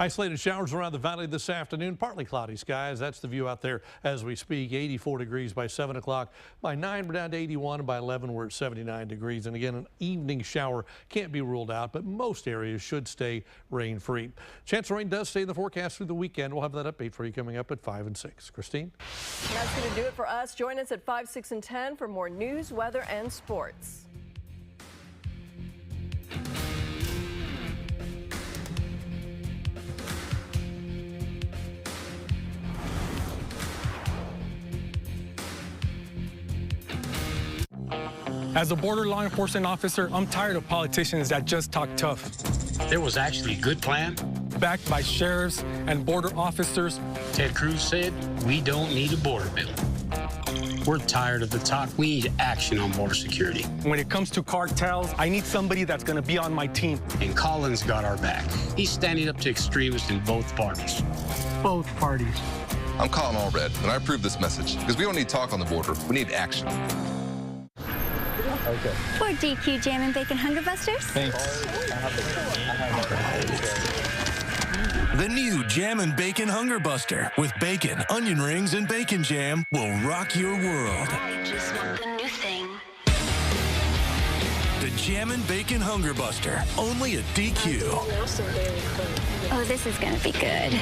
Isolated showers around the valley this afternoon. Partly cloudy skies. That's the view out there as we speak. 84 degrees by 7 o'clock. By 9, we're down to 81. And by 11, we're at 79 degrees. And again, an evening shower can't be ruled out, but most areas should stay rain-free. Chance of rain does stay in the forecast through the weekend. We'll have that update for you coming up at 5 and 6. Christine? And that's going to do it for us. Join us at 5, 6, and 10 for more news, weather, and sports. As a border law enforcement officer, I'm tired of politicians that just talk tough. There was actually a good plan. Backed by sheriffs and border officers. Ted Cruz said, we don't need a border bill. We're tired of the talk. We need action on border security. When it comes to cartels, I need somebody that's going to be on my team. And Colin's got our back. He's standing up to extremists in both parties. Both parties. I'm Colin Allred, and I approve this message because we don't need talk on the border. We need action. Okay. For DQ Jam and Bacon Hunger Busters. Thanks. The new Jam and Bacon Hunger Buster with bacon, onion rings, and bacon jam will rock your world. I just want the new thing. The Jam and Bacon Hunger Buster, only at DQ. Oh, this is gonna be good.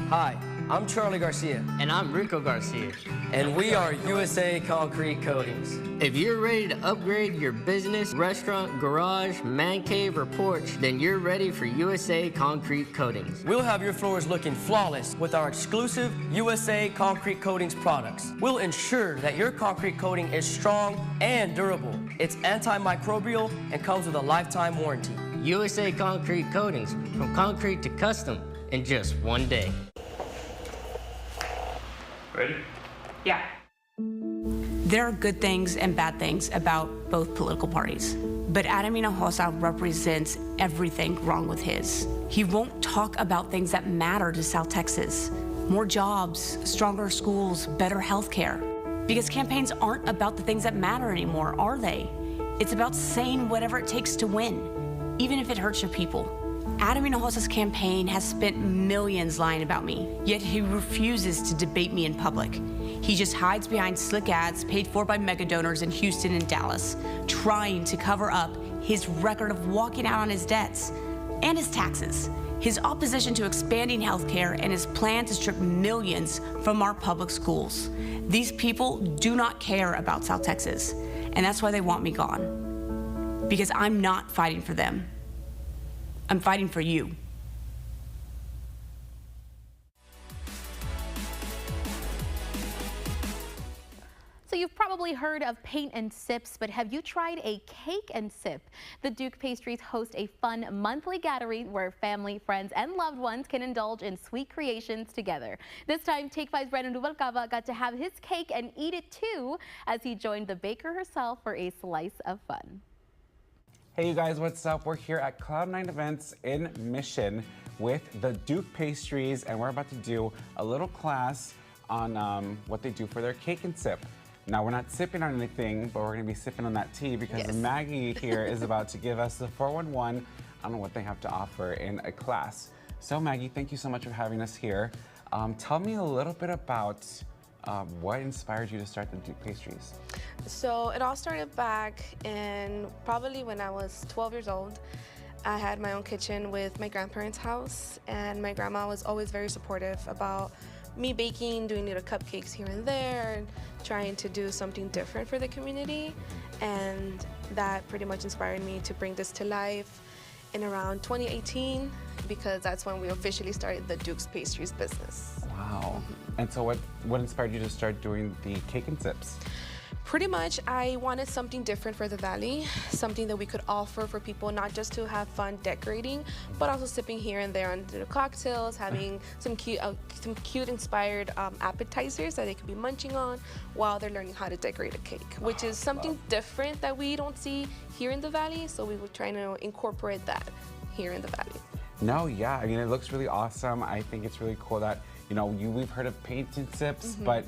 Hi, I'm Charlie Garcia. And I'm Rico Garcia. And we are USA Concrete Coatings. If you're ready to upgrade your business, restaurant, garage, man cave, or porch, then you're ready for USA Concrete Coatings. We'll have your floors looking flawless with our exclusive USA Concrete Coatings products. We'll ensure that your concrete coating is strong and durable. It's antimicrobial and comes with a lifetime warranty. USA Concrete Coatings, from concrete to custom, in just one day. Ready? Yeah. There are good things and bad things about both political parties, but Adam Hinojosa represents everything wrong with his. He won't talk about things that matter to South Texas. More jobs, stronger schools, better health care. Because campaigns aren't about the things that matter anymore, are they? It's about saying whatever it takes to win, even if it hurts your people. Adam Hinojosa's campaign has spent millions lying about me, yet he refuses to debate me in public. He just hides behind slick ads paid for by mega donors in Houston and Dallas, trying to cover up his record of walking out on his debts and his taxes, his opposition to expanding health care, and his plan to strip millions from our public schools. These people do not care about South Texas, and that's why they want me gone. Because I'm not fighting for them. I'm fighting for you. So you've probably heard of paint and sips, but have you tried a cake and sip? The Duke Pastries host a fun monthly gathering where family, friends, and loved ones can indulge in sweet creations together. This time, Take 5's Brandon Rubalcaba got to have his cake and eat it too as he joined the baker herself for a slice of fun. Hey you guys, what's up? We're here at Cloud9 Events in Mission with the Duke Pastries, and we're about to do a little class on what they do for their cake and sip. Now, we're not sipping on anything, but we're gonna be sipping on that tea because Maggie here is about to give us the 411 on what they have to offer in a class. So Maggie, thank you so much for having us here. Tell me a little bit about what inspired you to start the Duke Pastries? So it all started back in probably when I was 12 years old. I had my own kitchen with my grandparents' house, and my grandma was always very supportive about me baking, doing little cupcakes here and there, and trying to do something different for the community. And that pretty much inspired me to bring this to life in around 2018, because that's when we officially started the Duke's Pastries business. Wow. And so what inspired you to start doing the cake and sips? Pretty much, I wanted something different for the Valley, something that we could offer for people not just to have fun decorating, but also sipping here and there on the cocktails, having some cute inspired appetizers that they could be munching on while they're learning how to decorate a cake, which is something different that we don't see here in the Valley, so we were trying to incorporate that here in the Valley. No, yeah, I mean, it looks really awesome. I think it's really cool that, you know, we've heard of paint and sips, but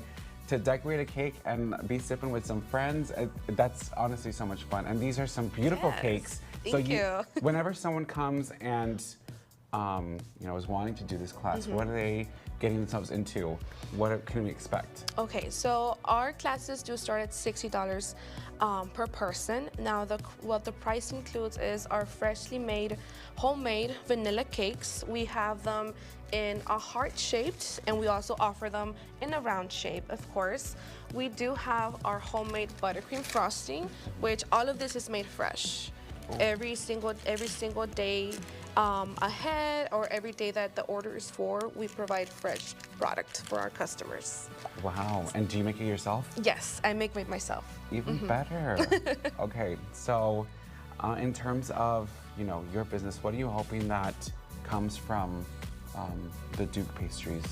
to decorate a cake and be sipping with some friends, that's honestly so much fun. And these are some beautiful cakes. Thank you. Whenever someone comes and, you know, is wanting to do this class, what are they getting themselves into? What can we expect? Okay, so our classes do start at $60 per person. Now, what the price includes is our freshly made, homemade vanilla cakes. We have them in a heart-shaped, and we also offer them in a round shape, of course. We do have our homemade buttercream frosting, which all of this is made fresh. Every single day ahead, or every day that the order is for, we provide fresh product for our customers. Wow, and do you make it yourself? Yes, I make it myself. Even better. Okay, so in terms of, you know, your business, what are you hoping that comes from the Duke Pastries?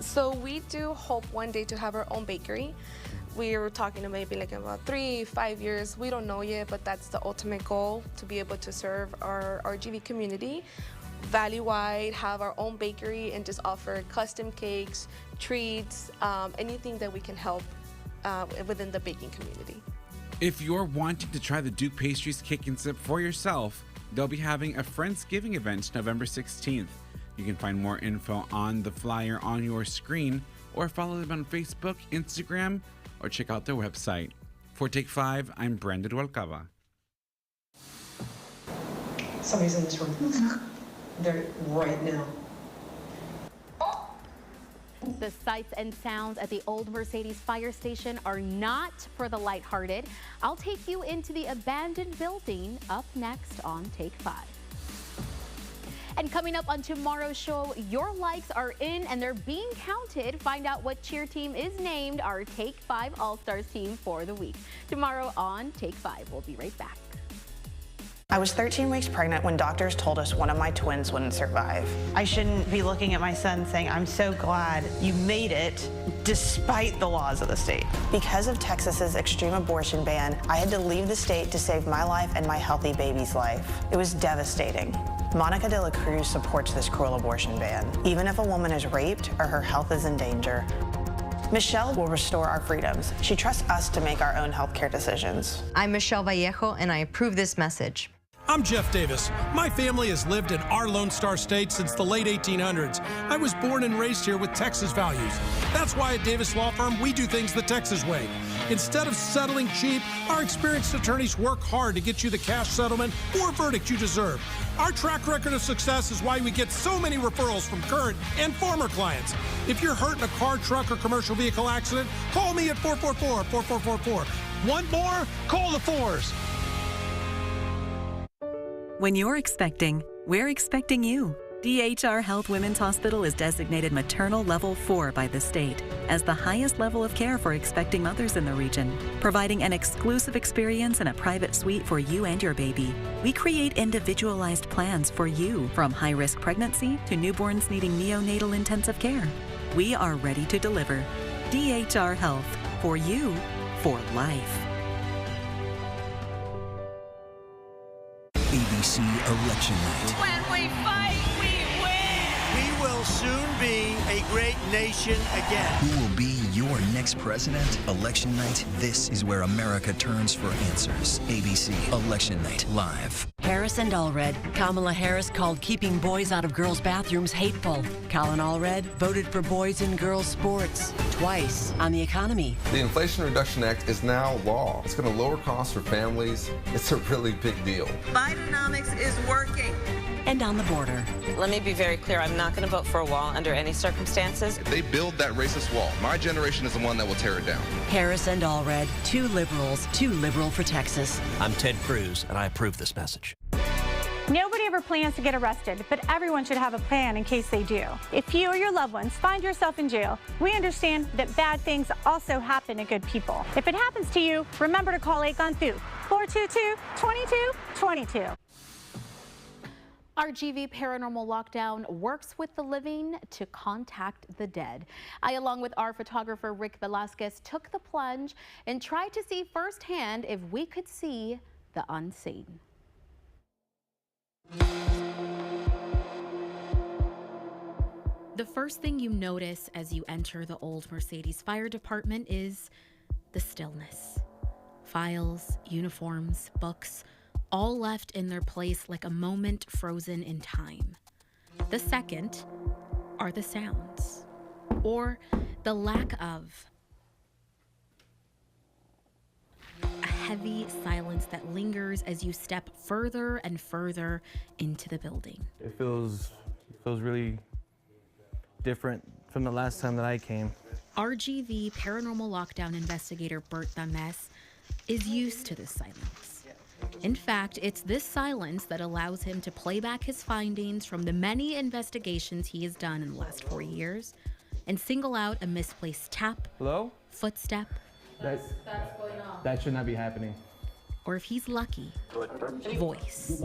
So we do hope one day to have our own bakery. We're talking to maybe like about 3-5 years. We don't know yet, but that's the ultimate goal, to be able to serve our RGV community valley-wide, have our own bakery, and just offer custom cakes, treats, anything that we can help within the baking community. If you're wanting to try the Duke Pastries Cake and Sip for yourself, they'll be having a Friendsgiving event November 16th. You can find more info on the flyer on your screen, or follow them on Facebook, Instagram, or check out their website. For Take 5, I'm Brandon Dualcava. Somebody's in this room. They're right now. The sights and sounds at the old Mercedes fire station are not for the lighthearted. I'll take you into the abandoned building up next on Take 5. And coming up on tomorrow's show, your likes are in and they're being counted. Find out what cheer team is named our Take 5 All-Stars team for the week. Tomorrow on Take 5. We'll be right back. I was 13 weeks pregnant when doctors told us one of my twins wouldn't survive. I shouldn't be looking at my son saying, I'm so glad you made it despite the laws of the state. Because of Texas's extreme abortion ban, I had to leave the state to save my life and my healthy baby's life. It was devastating. Monica de la Cruz supports this cruel abortion ban. Even if a woman is raped or her health is in danger, Michelle will restore our freedoms. She trusts us to make our own healthcare decisions. I'm Michelle Vallejo, and I approve this message. I'm Jeff Davis. My family has lived in our Lone Star State since the late 1800s. I was born and raised here with Texas values. That's why at Davis Law Firm, we do things the Texas way. Instead of settling cheap, our experienced attorneys work hard to get you the cash settlement or verdict you deserve. Our track record of success is why we get so many referrals from current and former clients. If you're hurt in a car, truck, or commercial vehicle accident, call me at 444-4444. Want more? Call the 4s. When you're expecting, we're expecting you. DHR Health Women's Hospital is designated maternal level 4 by the state as the highest level of care for expecting mothers in the region, providing an exclusive experience in a private suite for you and your baby. We create individualized plans for you, from high-risk pregnancy to newborns needing neonatal intensive care. We are ready to deliver. DHR Health, for you, for life. ABC Election Night. When we fight, we win! We will soon be a great nation again. Who will be your next president? Election Night. This is where America turns for answers. ABC Election Night Live. Harris and Allred. Kamala Harris called keeping boys out of girls' bathrooms hateful. Colin Allred voted for boys in girls' sports twice on the economy. The Inflation Reduction Act is now law. It's going to lower costs for families. It's a really big deal. Bidenomics is working. And on the border. Let me be very clear. I'm not going to vote for a wall under any circumstances. If they build that racist wall, my generation is the one that will tear it down. Harris and Allred. Two liberals, too liberal for Texas. I'm Ted Cruz, and I approve this message. Nobody ever plans to get arrested, but everyone should have a plan in case they do. If you or your loved ones find yourself in jail, we understand that bad things also happen to good people. If it happens to you, remember to call 8-GON-THU, 422-2222. RGV Paranormal Lockdown works with the living to contact the dead. I, along with our photographer Rick Velasquez, took the plunge and tried to see firsthand if we could see the unseen. The first thing you notice as you enter the old Mercedes Fire Department is the stillness. Files, uniforms, books, all left in their place like a moment frozen in time. The second are the sounds, or the lack of. A heavy silence that lingers as you step further and further into the building. It feels really different from the last time that I came. RGV Paranormal Lockdown investigator Bert Dames is used to this silence. In fact, it's this silence that allows him to play back his findings from the many investigations he has done in the last 4 years and single out a misplaced tap, Hello? footstep, That's going on. That should not be happening. or if he's lucky, voice.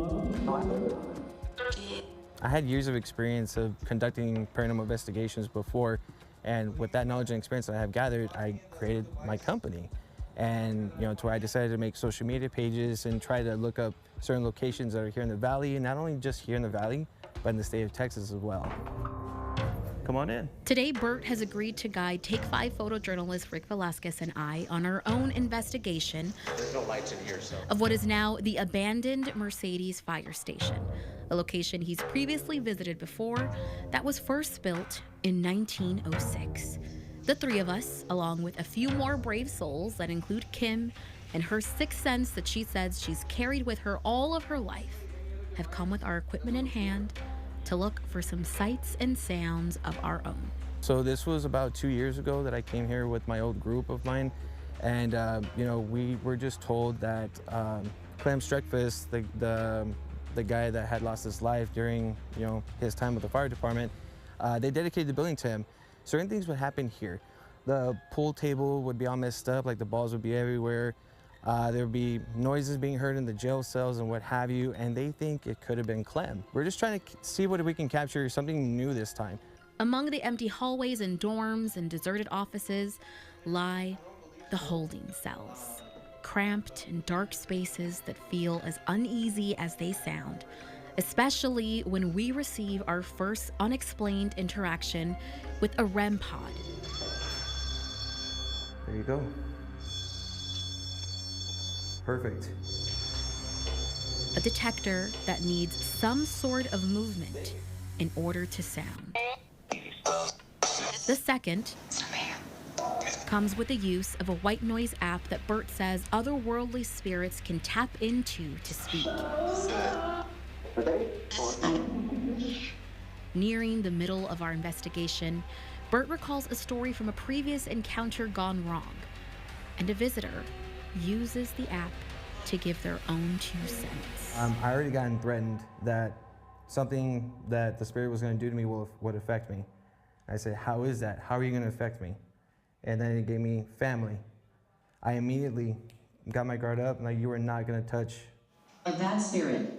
I had years of experience of conducting paranormal investigations before, and with that knowledge and experience that I have gathered, I created my company. And to where I decided to make social media pages and try to look up certain locations that are here in the Valley, and not only just here in the Valley, but in the state of Texas as well. Come on in. Today, Bert has agreed to guide Take 5 photojournalist Rick Velasquez and I on our own investigation There's no lights in here, so. of what is now the abandoned Mercedes fire station, a location he's previously visited before that was first built in 1906. The three of us, along with a few more brave souls that include Kim and her sixth sense that she says she's carried with her all of her life, have come with our equipment in hand to look for some sights and sounds of our own. So this was about 2 years ago that I came here with my old group of mine, and we were just told that Clem Streckfus, the guy that had lost his life during his time with the fire department, they dedicated the building to him. Certain things would happen here. The pool table would be all messed up, like the balls would be everywhere. There would be noises being heard in the jail cells and what have you, and they think it could have been Clem. We're just trying to see what we can capture, something new this time. Among the empty hallways and dorms and deserted offices lie the holding cells. Cramped and dark spaces that feel as uneasy as they sound, especially when we receive our first unexplained interaction with a REM pod. There you go. Perfect. A detector that needs some sort of movement in order to sound. The second comes with the use of a white noise app that Bert says otherworldly spirits can tap into to speak. Nearing the middle of our investigation, Bert recalls a story from a previous encounter gone wrong, and a visitor uses the app to give their own 2 cents. I already gotten threatened that something that the spirit was going to do to me would affect me. I said, how is that? How are you going to affect me? And then it gave me family. I immediately got my guard up, like, you are not going to touch A bad spirit.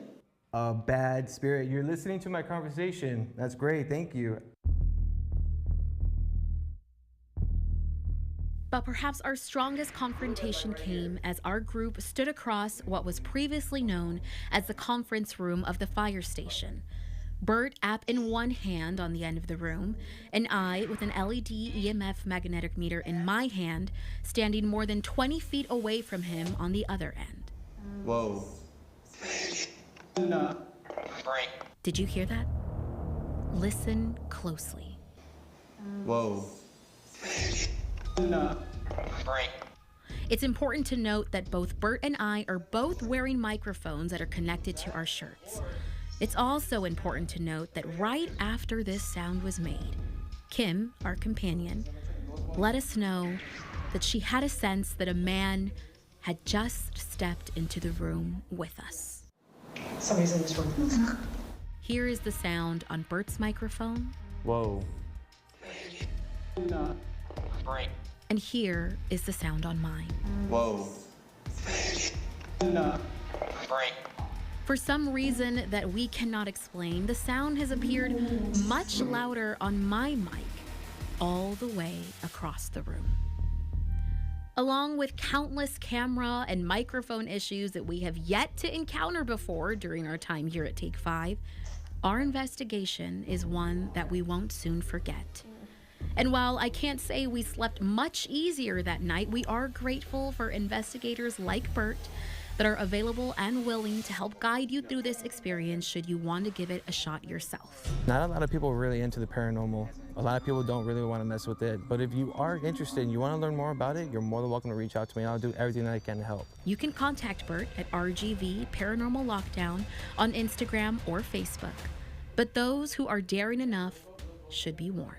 a bad spirit. You're listening to my conversation. That's great, thank you. But perhaps our strongest confrontation came as our group stood across what was previously known as the conference room of the fire station. Bert, app in one hand on the end of the room, and I with an LED EMF magnetic meter in my hand, standing more than 20 feet away from him on the other end. Whoa. Did you hear that? Listen closely. Whoa. It's important to note that both Bert and I are both wearing microphones that are connected to our shirts. It's also important to note that right after this sound was made, Kim, our companion, let us know that she had a sense that a man had just stepped into the room with us. Somebody's in this room. Here is the sound on Bert's microphone. Whoa. And here is the sound on mine. Whoa. For some reason that we cannot explain, the sound has appeared much louder on my mic all the way across the room. Along with countless camera and microphone issues that we have yet to encounter before during our time here at Take 5, our investigation is one that we won't soon forget. And while I can't say we slept much easier that night, we are grateful for investigators like Bert that are available and willing to help guide you through this experience should you want to give it a shot yourself. Not a lot of people are really into the paranormal. A lot of people don't really want to mess with it. But if you are interested and you want to learn more about it, you're more than welcome to reach out to me. I'll do everything that I can to help. You can contact Bert at RGV Paranormal Lockdown on Instagram or Facebook. But those who are daring enough should be warned.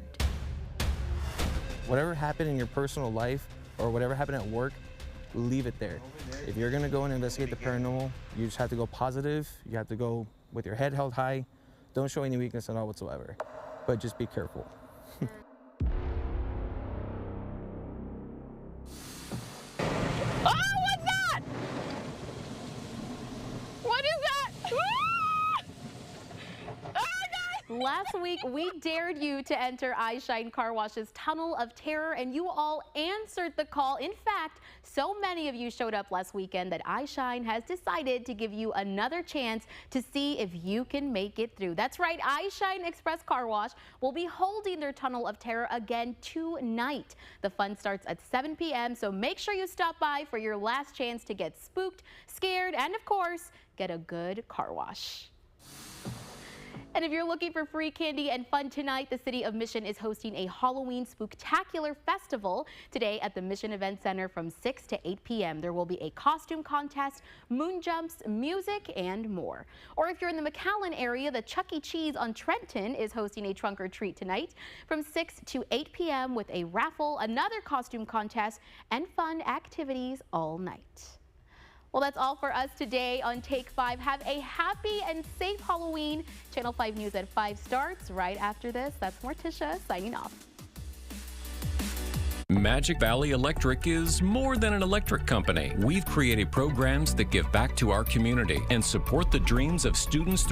Whatever happened in your personal life or whatever happened at work, leave it there. If you're gonna go and investigate the paranormal, you just have to go positive. You have to go with your head held high. Don't show any weakness at all whatsoever, but just be careful. Last week, we dared you to enter iShine Car Wash's Tunnel of Terror, and you all answered the call. In fact, so many of you showed up last weekend that iShine has decided to give you another chance to see if you can make it through. That's right, iShine Express Car Wash will be holding their Tunnel of Terror again tonight. The fun starts at 7 p.m., so make sure you stop by for your last chance to get spooked, scared, and of course, get a good car wash. And if you're looking for free candy and fun tonight, the City of Mission is hosting a Halloween Spooktacular Festival today at the Mission Event Center from 6 to 8 p.m. There will be a costume contest, moon jumps, music, and more. Or if you're in the McAllen area, the Chuck E. Cheese on Trenton is hosting a trunk or treat tonight from 6 to 8 p.m. with a raffle, another costume contest, and fun activities all night. Well, that's all for us today on Take 5. Have a happy and safe Halloween. Channel 5 News at 5 starts right after this. That's Morticia signing off. Magic Valley Electric is more than an electric company. We've created programs that give back to our community and support the dreams of students through